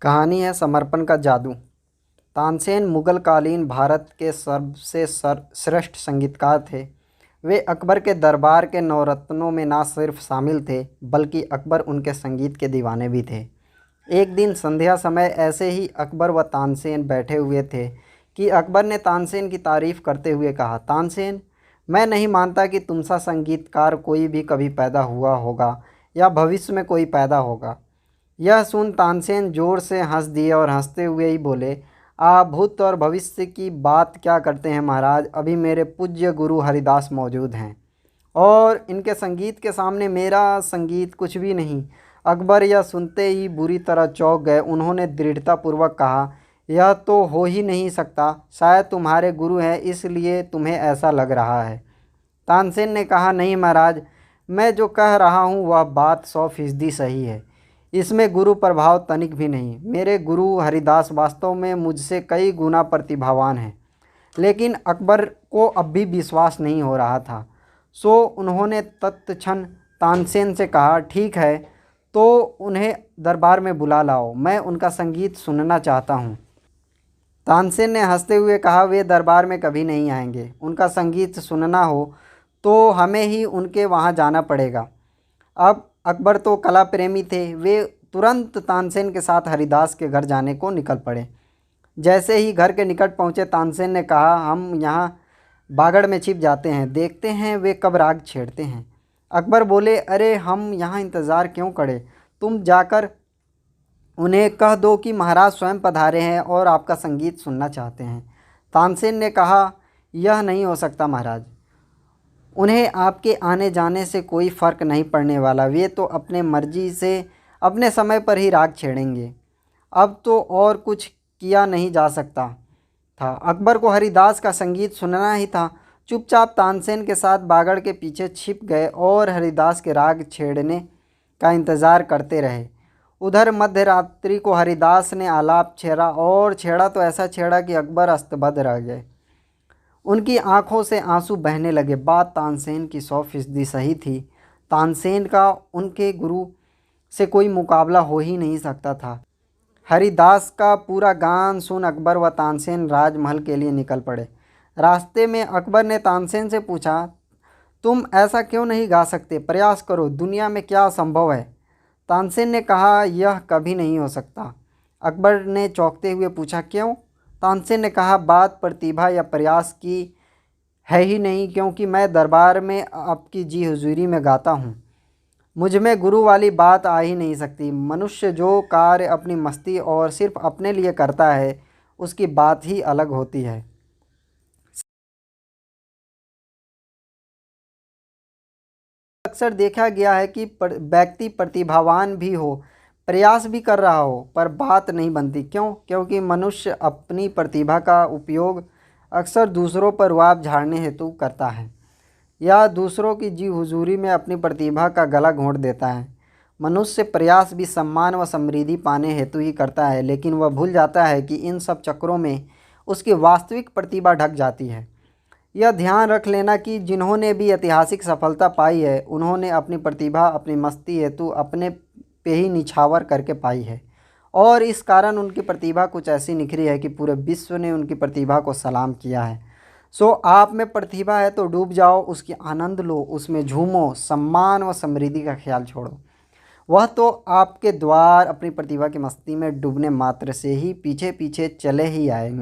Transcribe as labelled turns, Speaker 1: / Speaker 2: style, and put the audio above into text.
Speaker 1: कहानी है समर्पण का जादू। तानसेन मुगल कालीन भारत के सबसे श्रेष्ठ संगीतकार थे। वे अकबर के दरबार के नवरत्नों में ना सिर्फ शामिल थे बल्कि अकबर उनके संगीत के दीवाने भी थे। एक दिन संध्या समय ऐसे ही अकबर व तानसेन बैठे हुए थे कि अकबर ने तानसेन की तारीफ करते हुए कहा, तानसेन, मैं नहीं मानता कि तुमसा संगीतकार कोई भी कभी पैदा हुआ होगा या भविष्य में कोई पैदा होगा। यह सुन तानसेन जोर से हंस दिए और हंसते हुए ही बोले, आप भूत और भविष्य की बात क्या करते हैं महाराज। अभी मेरे पूज्य गुरु हरिदास मौजूद हैं और इनके संगीत के सामने मेरा संगीत कुछ भी नहीं। अकबर यह सुनते ही बुरी तरह चौंक गए। उन्होंने दृढ़तापूर्वक कहा, यह तो हो ही नहीं सकता। शायद तुम्हारे गुरु हैं इसलिए तुम्हें ऐसा लग रहा है। तानसेन ने कहा, नहीं महाराज, मैं जो कह रहा हूँ वह बात 100% सही है। इसमें गुरु प्रभाव तनिक भी नहीं। मेरे गुरु हरिदास वास्तव में मुझसे कई गुना प्रतिभावान हैं। लेकिन अकबर को अब भी विश्वास नहीं हो रहा था। सो उन्होंने तत्क्षण तानसेन से कहा, ठीक है तो उन्हें दरबार में बुला लाओ, मैं उनका संगीत सुनना चाहता हूँ। तानसेन ने हंसते हुए कहा, वे दरबार में कभी नहीं आएंगे। उनका संगीत सुनना हो तो हमें ही उनके वहाँ जाना पड़ेगा। अब अकबर तो कला प्रेमी थे। वे तुरंत तानसेन के साथ हरिदास के घर जाने को निकल पड़े। जैसे ही घर के निकट पहुँचे तानसेन ने कहा, हम यहाँ बागड़ में छिप जाते हैं, देखते हैं वे कब राग छेड़ते हैं। अकबर बोले, अरे हम यहाँ इंतज़ार क्यों करें, तुम जाकर उन्हें कह दो कि महाराज स्वयं पधारे हैं और आपका संगीत सुनना चाहते हैं। तानसेन ने कहा, यह नहीं हो सकता महाराज, उन्हें आपके आने जाने से कोई फ़र्क नहीं पड़ने वाला। वे तो अपने मर्जी से अपने समय पर ही राग छेड़ेंगे। अब तो और कुछ किया नहीं जा सकता था। अकबर को हरिदास का संगीत सुनना ही था। चुपचाप तानसेन के साथ बागड़ के पीछे छिप गए और हरिदास के राग छेड़ने का इंतज़ार करते रहे। उधर मध्य रात्रि को हरिदास ने आलाप छेड़ा और छेड़ा तो ऐसा छेड़ा कि अकबर अस्तबद्ध रह गए। उनकी आंखों से आंसू बहने लगे। बात तानसेन की 100% सही थी। तानसेन का उनके गुरु से कोई मुकाबला हो ही नहीं सकता था। हरिदास का पूरा गान सुन अकबर व तानसेन राजमहल के लिए निकल पड़े। रास्ते में अकबर ने तानसेन से पूछा, तुम ऐसा क्यों नहीं गा सकते, प्रयास करो, दुनिया में क्या असंभव है। तानसेन ने कहा, यह कभी नहीं हो सकता। अकबर ने चौंकते हुए पूछा, क्यों। तानसेन ने कहा, बात प्रतिभा या प्रयास की है ही नहीं, क्योंकि मैं दरबार में आपकी जी हुजूरी में गाता हूँ। मुझ में गुरु वाली बात आ ही नहीं सकती। मनुष्य जो कार्य अपनी मस्ती और सिर्फ अपने लिए करता है उसकी बात ही अलग होती है। अक्सर देखा गया है कि व्यक्ति प्रतिभावान भी हो, प्रयास भी कर रहा हो, पर बात नहीं बनती। क्यों? क्योंकि मनुष्य अपनी प्रतिभा का उपयोग अक्सर दूसरों पर रुआब झाड़ने हेतु करता है या दूसरों की जी हुजूरी में अपनी प्रतिभा का गला घोंट देता है। मनुष्य प्रयास भी सम्मान व समृद्धि पाने हेतु ही करता है, लेकिन वह भूल जाता है कि इन सब चक्रों में उसकी वास्तविक प्रतिभा ढक जाती है। यह ध्यान रख लेना कि जिन्होंने भी ऐतिहासिक सफलता पाई है उन्होंने अपनी प्रतिभा अपनी मस्ती हेतु अपने पे ही निछावर करके पाई है, और इस कारण उनकी प्रतिभा कुछ ऐसी निखरी है कि पूरे विश्व ने उनकी प्रतिभा को सलाम किया है। सो आप में प्रतिभा है तो डूब जाओ, उसकी आनंद लो, उसमें झूमो, सम्मान व समृद्धि का ख्याल छोड़ो। वह तो आपके द्वार अपनी प्रतिभा की मस्ती में डूबने मात्र से ही पीछे पीछे चले ही आएंगे।